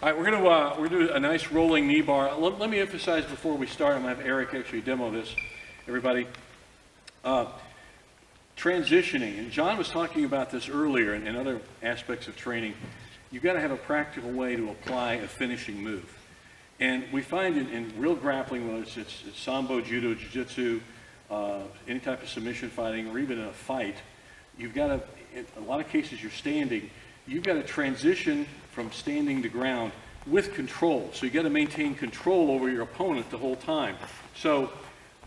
All right, we're gonna do a nice rolling knee bar. Let me emphasize before we start. I'm gonna have Eric actually demo this. Everybody, transitioning, and John was talking about this earlier and other aspects of training. You've got to have a practical way to apply a finishing move, and we find in real grappling, whether it's sambo, judo, jiu-jitsu, any type of submission fighting, or even in a fight, you've got to. In a lot of cases, you're standing. You've got to transition from standing to ground with control. So you got to maintain control over your opponent the whole time. So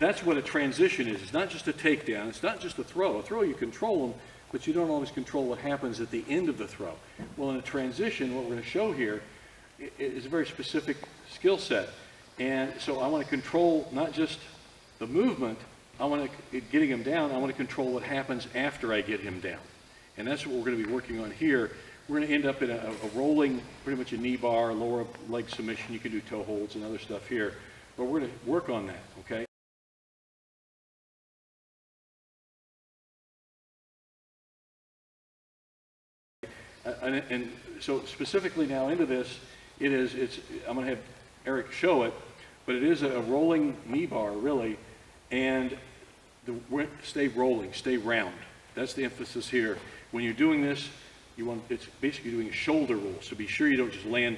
that's what a transition is. It's not just a takedown. It's not just a throw. A throw, you control them, but you don't always control what happens at the end of the throw. Well, in a transition, what we're going to show here is a very specific skill set. And so I want to control not just the movement, I want to, getting him down, I want to control what happens after I get him down. And that's what we're going to be working on here. We're going to end up in a rolling, pretty much a knee bar, lower leg submission. You can do toe holds and other stuff here. But we're going to work on that, okay? And so specifically now into this, I'm going to have Eric show it, but it is a rolling knee bar, really. And stay rolling, stay round. That's the emphasis here. When you're doing this, it's basically doing a shoulder roll. So be sure you don't just land,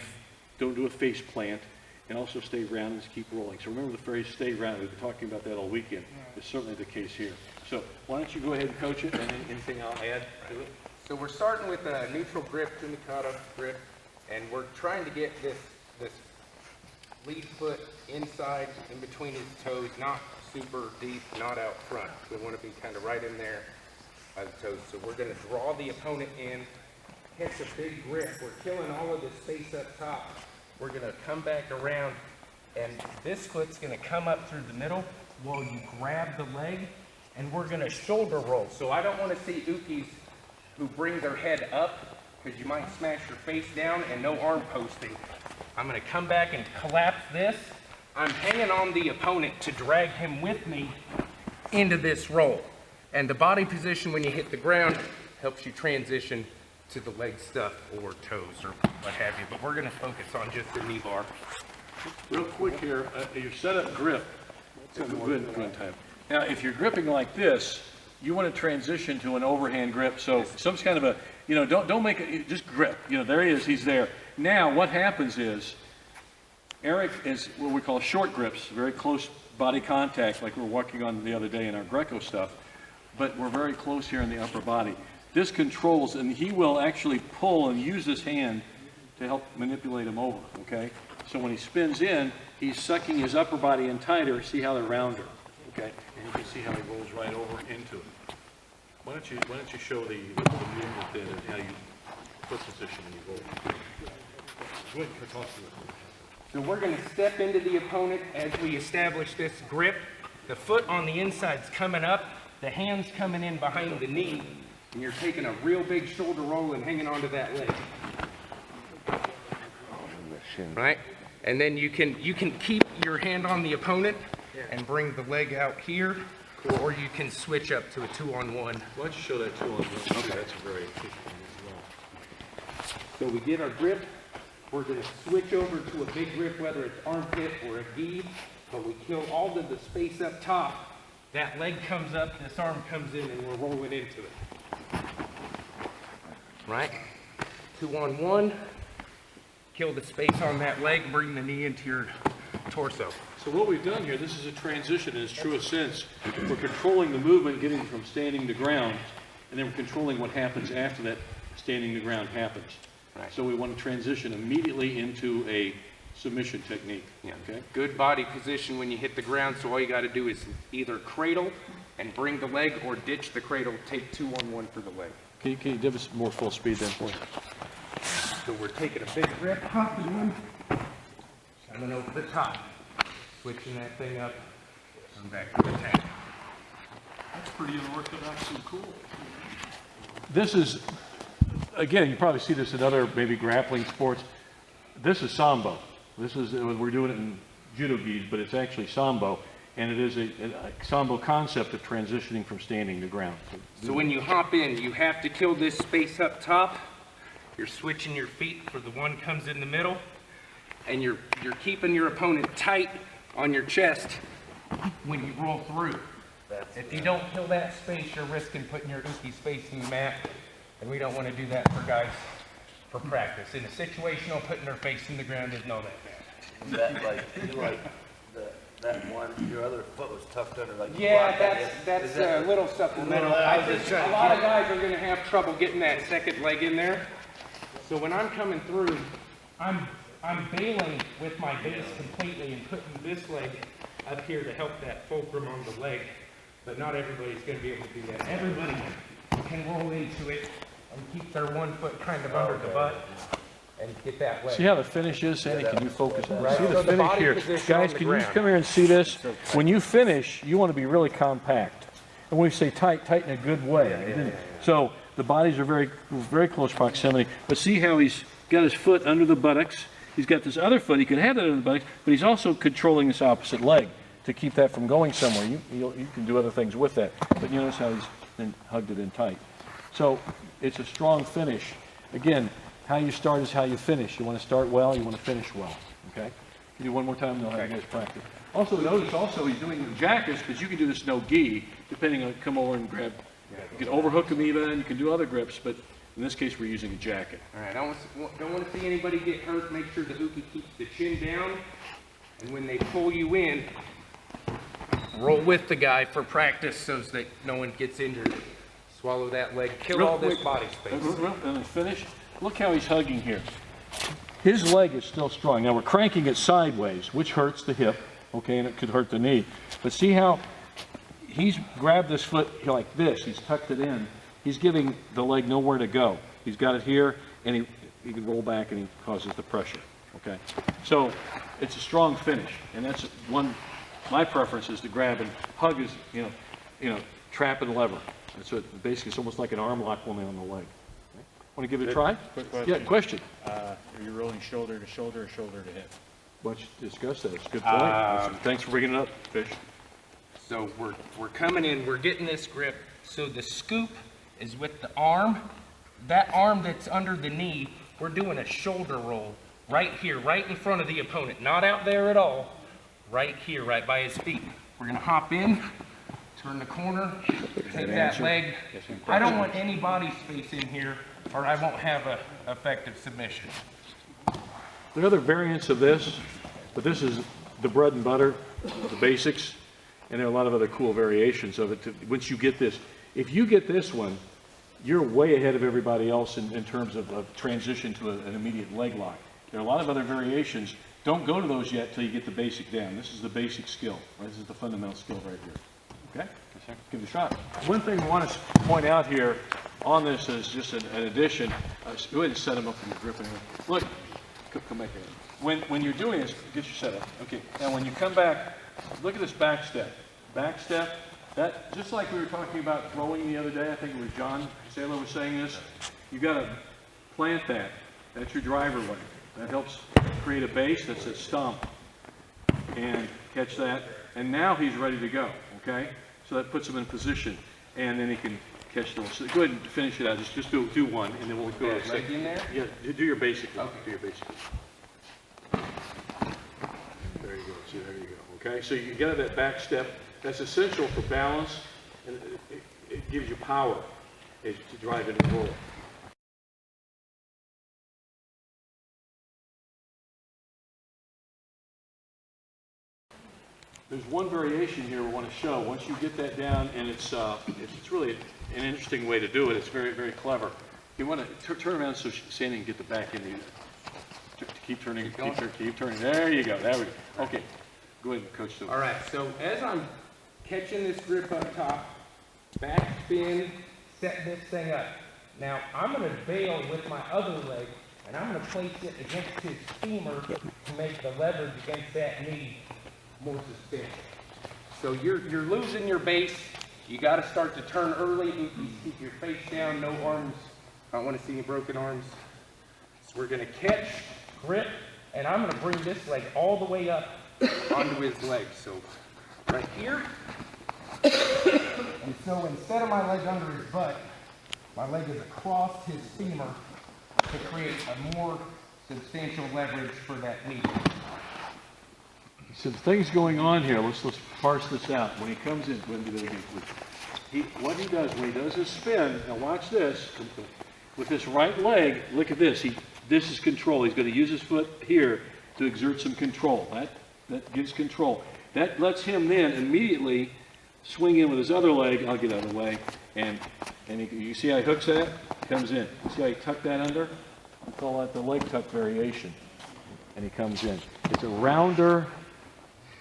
don't do a face plant, and also stay round and just keep rolling. So remember the phrase stay round. We've been talking about that all weekend. It's certainly the case here. So why don't you go ahead and coach it, and anything I'll add to it? So we're starting with a neutral grip, kumikata grip, and we're trying to get this lead foot inside in between his toes, not super deep, not out front. We want to be kind of right in there by the toes. So we're going to draw the opponent in, catch a big grip. We're killing all of the space up top. We're going to come back around, and this foot's going to come up through the middle while you grab the leg, and we're going to shoulder roll. So I don't want to see ukis who bring their head up, because you might smash your face down and no arm posting. I'm going to come back and collapse this. I'm hanging on the opponent to drag him with me into this roll. And the body position when you hit the ground helps you transition to the leg stuff or toes or what have you. But we're going to focus on just the knee bar. Real quick here, your setup grip. Good time. Now, if you're gripping like this, you want to transition to an overhand grip. So some kind of a, don't make it, just grip. There he is, he's there. Now, what happens is, Eric is what we call short grips, very close body contact, like we were working on the other day in our Greco stuff, but we're very close here in the upper body. This controls, and he will actually pull and use his hand to help manipulate him over, okay? So when he spins in, he's sucking his upper body in tighter. See how they're rounder, okay? And you can see how he rolls right over into it. Why don't you show the movement then and how you foot position and you roll? Go ahead and talk to us. So we're going to step into the opponent as we establish this grip. The foot on the inside's coming up, the hand's coming in behind the knee, and you're taking a real big shoulder roll and hanging onto that leg. Right? And then you can keep your hand on the opponent and bring the leg out here, or you can switch up to a 2-on-1. Why don't you show that 2-on-1? Okay, that's a very efficient one as well. So we get our grip. We're going to switch over to a big grip, whether it's armpit or a gi, but we kill all of the space up top. That leg comes up, this arm comes in, and we're rolling into it. Right? 2-on-1. Kill the space on that leg, bring the knee into your torso. So what we've done here, this is a transition in its truest sense. We're controlling the movement, getting from standing to ground, and then we're controlling what happens after that standing to ground happens. Right. So we want to transition immediately into a submission technique. Yeah. Okay. Good body position when you hit the ground, so all you got to do is either cradle and bring the leg, or ditch the cradle, take 2-on-1 for the leg. Can you give us more full speed then, please? So we're taking a big grip, hopping in, coming over the top, switching that thing up, and back to attack. That's pretty unorthodox and cool. This is, again, you probably see this in other maybe grappling sports. This is sambo. We're doing it in judo gis, but it's actually sambo, and it is a sambo concept of transitioning from standing to ground. So when you hop in, you have to kill this space up top. You're switching your feet for the one comes in the middle. and you're keeping your opponent tight on your chest when you roll through. If you don't fill that space, you're risking putting your uki's facing the mat, and we don't want to do that for guys for practice. In a situational, putting their face in the ground isn't all that bad. Is that like, you like that one, your other foot was tucked under, like. Yeah, that's a little supplemental. I think a lot of guys are going to have trouble getting that second leg in there. So when I'm coming through, I'm bailing with my base completely and putting this leg up here to help that fulcrum on the leg. But not everybody's going to be able to do that. Everybody can roll into it and keep their one foot kind of under the butt and get that leg. See how the finish is, Sandy? Can you focus on Right. See So the the finish body here. position Guys, on the can you ground. come here and see this? When you finish, you want to be really compact. And when we say tight, tight in a good way. So the bodies are very close proximity. But see how he's got his foot under the buttocks. He's got this other foot. He could have that under the buttocks, but he's also controlling this opposite leg to keep that from going somewhere. You can do other things with that. But you notice how he's been hugged it in tight. So it's a strong finish. Again, how you start is how you finish. You want to start well, you want to finish well. Okay? Can you do one more time? They'll have you guys practice. Also notice he's doing the jackets, because you can do this no gi, depending on, come over and grab. You can overhook them even, you can do other grips, but in this case we're using a jacket. All right, don't want to see anybody get hurt. Make sure the uki keeps the chin down. And when they pull you in, roll with the guy for practice so that no one gets injured. Swallow that leg, kill all this body space. And then finish. Look how he's hugging here. His leg is still strong. Now we're cranking it sideways, which hurts the hip, okay, and it could hurt the knee. But see how he's grabbed this foot like this. He's tucked it in. He's giving the leg nowhere to go. He's got it here, and he can roll back, and he causes the pressure. Okay, so it's a strong finish, and that's one. My preference is to grab and hug his, trap and lever. That's what basically it's almost like an arm lock woman on the leg. Okay. Want to give it a try? Quick question. Yeah, question. Are you rolling shoulder to shoulder or shoulder to hip? Let's discuss that. It's a good point. Thanks for bringing it up, Fish. So we're coming in, we're getting this grip. So the scoop is with the arm. That arm that's under the knee, we're doing a shoulder roll right here, right in front of the opponent. Not out there at all. Right here, right by his feet. We're gonna hop in, turn the corner, take that leg. I don't want any body space in here or I won't have an effective submission. There are other variants of this, but this is the bread and butter, the basics, and there are a lot of other cool variations of it. Once you get this, if you get this one, you're way ahead of everybody else in terms of transition to an immediate leg lock. There are a lot of other variations. Don't go to those yet till you get the basic down. This is the basic skill, right? This is the fundamental skill right here. Okay? Give it a shot. One thing I want to point out here on this is just an addition. Go ahead and set them up in your grip. Look, come back here. When you're doing this, get your setup. Okay. Now when you come back, look at this back step. Back step. That just like we were talking about throwing the other day. I think it was John Saylor was saying this. You got to plant that. That's your driver leg. That helps create a base. That's a stomp. And catch that. And now he's ready to go. Okay? So that puts him in position. And then he can catch the. So go ahead and finish it out. Just do one, and then we'll go to the Leg second. in there? Yeah, do your basic. Okay. Do your basic. There you go. See, there you go. Okay? So you got that back step. That's essential for balance, and it gives you power to drive it and roll. There's one variation here we want to show. Once you get that down, and it's really an interesting way to do it. It's very, very clever. You want to turn around so Sandy can get the back end. Keep turning. Keep turning. There you go. There we go. Okay. Go ahead, Coach. All right. So as I'm catching this grip up top, back spin, set this thing up. Now I'm going to bail with my other leg, and I'm going to place it against his femur to make the leverage against that knee more sustained. So you're losing your base. You got to start to turn early. Keep your face down, no arms. I don't want to see any broken arms. So we're going to catch, grip, and I'm going to bring this leg all the way up onto his leg. So right here. And so instead of my leg under his butt, my leg is across his femur to create a more substantial leverage for that knee. Some things going on here. Let's parse this out. When he comes in, what he does when he does his spin, now watch this, with this right leg, look at this. This is control. He's going to use his foot here to exert some control. That gives control. That lets him then immediately swing in with his other leg. I'll get out of the way. And you see how he hooks that? Comes in. You see how he tucked that under? We call that the leg tuck variation. And he comes in. It's a rounder,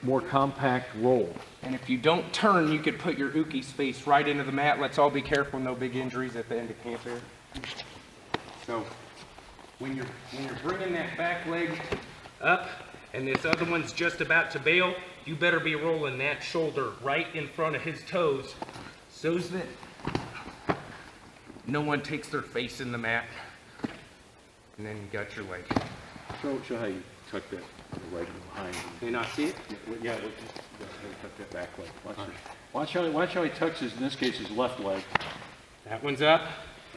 more compact roll. And if you don't turn, you could put your uki's face right into the mat. Let's all be careful, no big injuries at the end of camp here. So when you're bringing that back leg up and this other one's just about to bail, you better be rolling that shoulder right in front of his toes so that no one takes their face in the mat. And then you got your leg. Show how you tuck that right behind. Can you not see it? Yeah, tuck that back leg. Watch how he tucks his, in this case, his left leg. That one's up.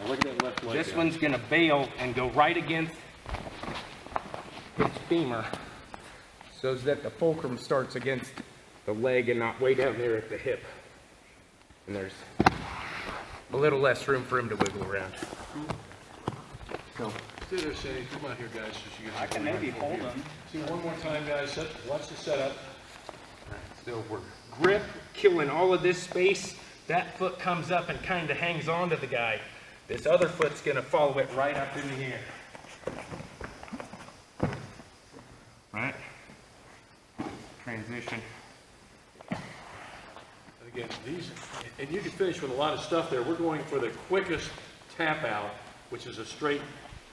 Now look at that left leg. This one's gonna bail and go right against his femur so that the fulcrum starts against the leg and not way down there at the hip. And there's a little less room for him to wiggle around. So, Stay there, Sadie. Come on here, guys. I can maybe hold them. See, one more time, guys. Watch the setup. so we're grip, killing all of this space. That foot comes up and kind of hangs on to the guy. This other foot's gonna follow it right up in the air. Right? Transition. Again, and you can finish with a lot of stuff there. We're going for the quickest tap out, which is a straight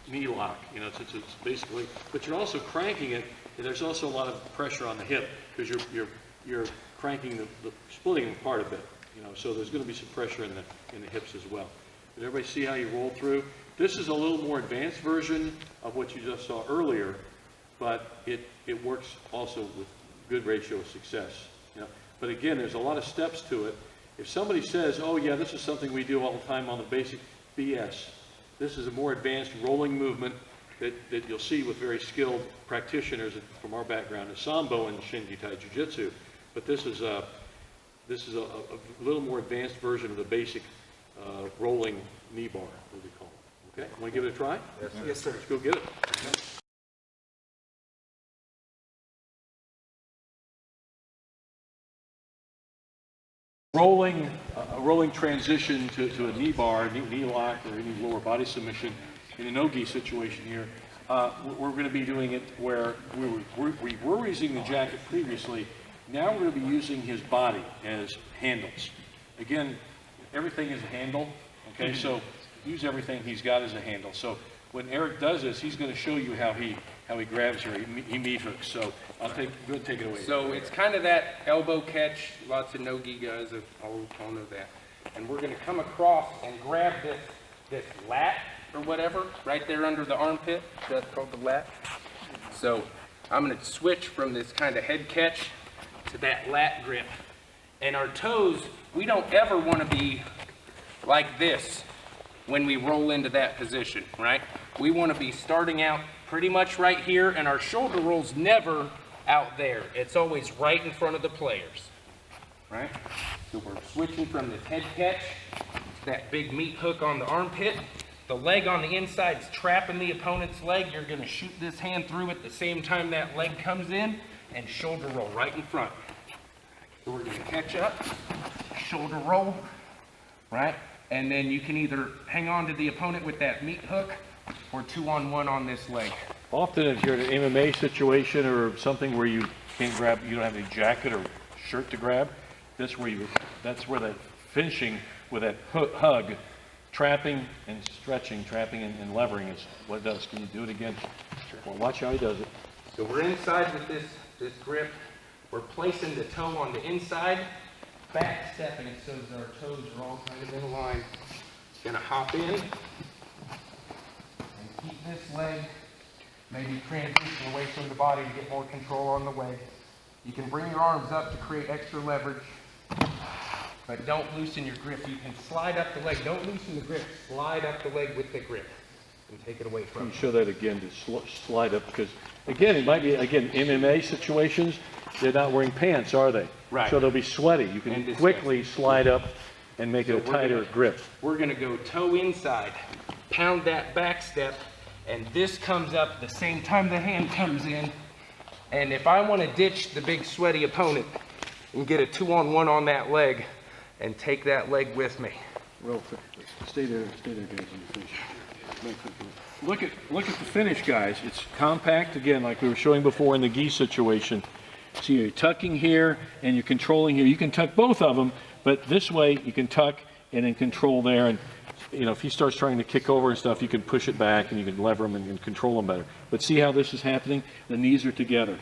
knee lock. You know, it's basically, but you're also cranking it, and there's also a lot of pressure on the hip because you're cranking the splitting them apart a bit. You know, so there's going to be some pressure in the hips as well. Did everybody see how you roll through? This is a little more advanced version of what you just saw earlier, but it works also with good ratio of success. You know, but again, there's a lot of steps to it. If somebody says, "Oh yeah, this is something we do all the time on the basic," BS. This is a more advanced rolling movement that you'll see with very skilled practitioners from our background in Sambo and Shinji-Tai Jiu-Jitsu. But this is a little more advanced version of the basic rolling knee bar, what we call it. Okay, want to give it a try? Yes, sir. Let's go get it. A rolling transition to a knee bar, knee lock, or any lower body submission in a no-gi situation here. We're going to be doing it where we were using the jacket previously. Now we're going to be using his body as handles. Again, everything is a handle. Okay, so use everything he's got as a handle. So when Eric does this, he's going to show you how he grabs here. He meat hooks. So go ahead and take it away. So it's kind of that elbow catch. Lots of no-gi guys all know that. And we're going to come across and grab this lat or whatever right there under the armpit. That's called the lat. So I'm going to switch from this kind of head catch to that lat grip. And our toes, we don't ever want to be like this when we roll into that position, right? We want to be starting out pretty much right here, and our shoulder roll's never out there. It's always right in front of the players, right? So we're switching from this head catch to that big meat hook on the armpit. The leg on the inside's trapping the opponent's leg. You're going to shoot this hand through at the same time that leg comes in, and shoulder roll right in front. So we're going to catch up, shoulder roll, right? And then you can either hang on to the opponent with that meat hook or 2-on-1 on this leg. Often if you're in an MMA situation or something where you can't grab, you don't have any jacket or shirt to grab, that's where that finishing with that hug, trapping and stretching, trapping and levering is what it does. Can you do it again? Well, watch how he does it. So we're inside with this grip. We're placing the toe on the inside, back stepping it so that our toes are all kind of in a line. Gonna hop in and keep this leg, maybe transition away from the body to get more control on the leg. You can bring your arms up to create extra leverage, but don't loosen your grip. You can slide up the leg. Don't loosen the grip. Slide up the leg with the grip. and take it away from Show that again to slide up, because again, it might be, again, MMA situations, they're not wearing pants, are they? Right. So they'll be sweaty. You And can disgusting. quickly slide up and make it a tighter grip. We're gonna go toe inside, pound that back step, and this comes up the same time the hand comes in. And if I wanna ditch the big sweaty opponent and get a 2-on-1 on that leg and take that leg with me. Real quick. Stay there, guys, on the finish. Look at the finish, guys. It's compact, again, like we were showing before in the gi situation. See, you're tucking here and you're controlling here. You can tuck both of them, but this way you can tuck and then control there. And you know, if he starts trying to kick over and stuff, you can push it back and you can lever them and control them better. But see how this is happening? The knees are together.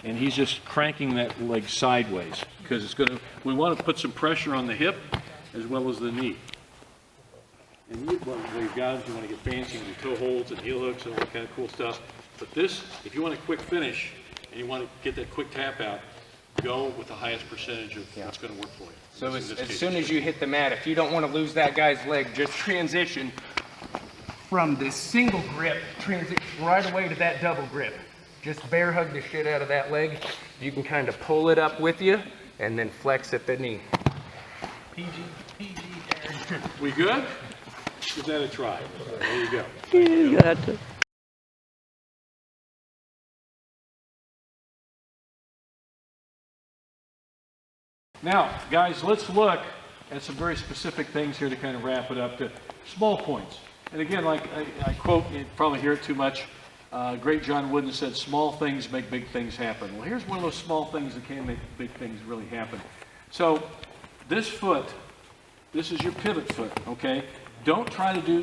And he's just cranking that leg sideways because it's going to, we want to put some pressure on the hip as well as the knee. And you, well, you've got it, you want to get fancy with your toe holds and heel hooks and all that kind of cool stuff. But this, if you want a quick finish and you want to get that quick tap out, go with the highest percentage of what's going to work for you. So as soon as you hit the mat, if you don't want to lose that guy's leg, just transition from this single grip, transition right away to that double grip. Just bear hug the shit out of that leg. You can kind of pull it up with you and then flex at the knee. PG, Aaron. We good? Give that a try. There you go. You got to. Now, guys, let's look at some very specific things here to kind of wrap it up to small points. And again, like I quote, you probably hear it too much, great John Wooden said, small things make big things happen. Well, here's one of those small things that can make big things really happen. So this foot, this is your pivot foot, okay? Don't try to do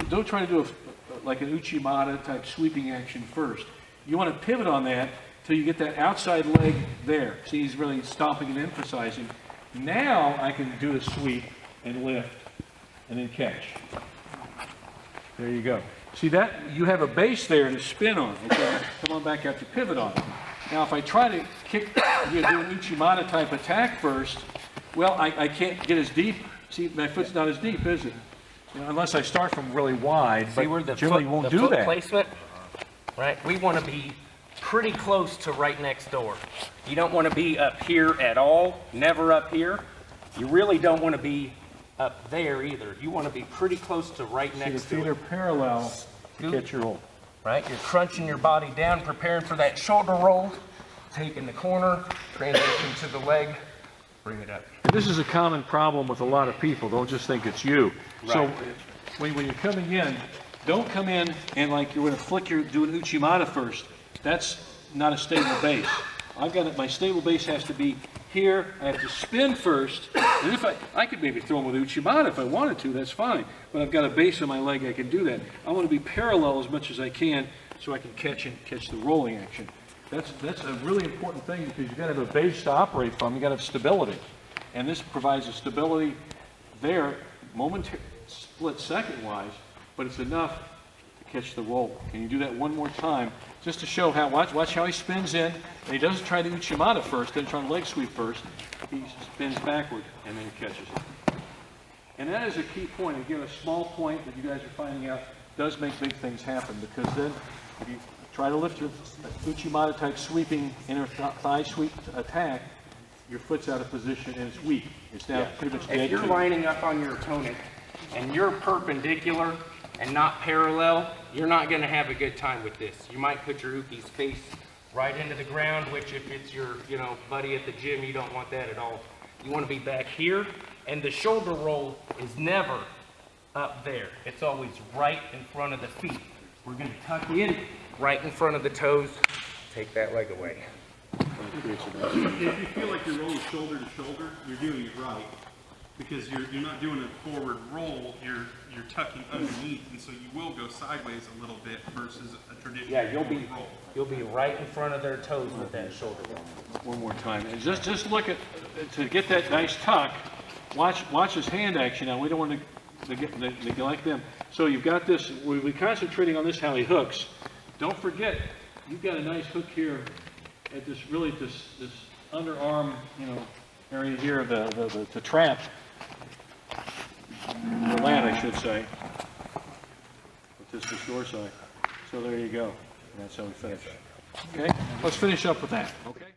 like an Uchimata type sweeping action first. You want to pivot on that till you get that outside leg there. See, he's really stomping and emphasizing. Now I can do the sweep and lift and then catch. There you go. See that? You have a base there to spin on. Okay? Come on back out to pivot on. Now if I try to kick, do an Uchimata type attack first, well, I can't get as deep. See, my foot's not as deep, is it? You know, unless I start from really wide, but See where the generally foot, won't the do foot that. placement, right? We want to be pretty close to right next door. You don't want to be up here at all, never up here. You really don't want to be up there either. You want to be pretty close to right See, the next feet door. are parallel to catch your roll. Right? You're crunching your body down, preparing for that shoulder roll, taking the corner, transition to the leg, bring it up. This is a common problem with a lot of people. Don't just think it's you. So when you're coming in, don't come in and like you're going to flick your, do an Uchimata first. That's not a stable base. I've got it, my stable base has to be here. I have to spin first. And if I could maybe throw them with Uchimata if I wanted to, that's fine. But I've got a base on my leg, I can do that. I want to be parallel as much as I can so I can catch the rolling action. That's a really important thing because you've got to have a base to operate from. You've got to have stability. And this provides a stability there, split second wise, but it's enough to catch the roll. Can you do that one more time? Just to show how, watch how he spins in, and he doesn't try the Uchimata first, doesn't try the leg sweep first. He spins backward and then he catches it. And that is a key point. Again, a small point that you guys are finding out does make big things happen, because then if you try to lift your Uchimata type sweeping inner thigh sweep attack, your foot's out of position and it's weak. It's now pretty much dead. If you're lining up on your opponent and you're perpendicular and not parallel, you're not going to have a good time with this. You might put your uki's face right into the ground, which if it's your, buddy at the gym, you don't want that at all. You want to be back here, and the shoulder roll is never up there. It's always right in front of the feet. We're going to tuck in right in front of the toes. Take that leg away. If you feel like you're rolling shoulder to shoulder, you're doing it right. Because you're not doing a forward roll, you're tucking underneath, and so you will go sideways a little bit versus a traditional roll. You'll be right in front of their toes with that shoulder roll. One more time. And just look at, to get that nice tuck, watch his hand action. Now, we don't want to neglect them. So you've got this, we're concentrating on this, how he hooks. Don't forget, you've got a nice hook here at this, really, this underarm, area here, the trap. The lat, I should say. But this is the shore side. So there you go. That's how we finish. Okay, let's finish up with that, okay?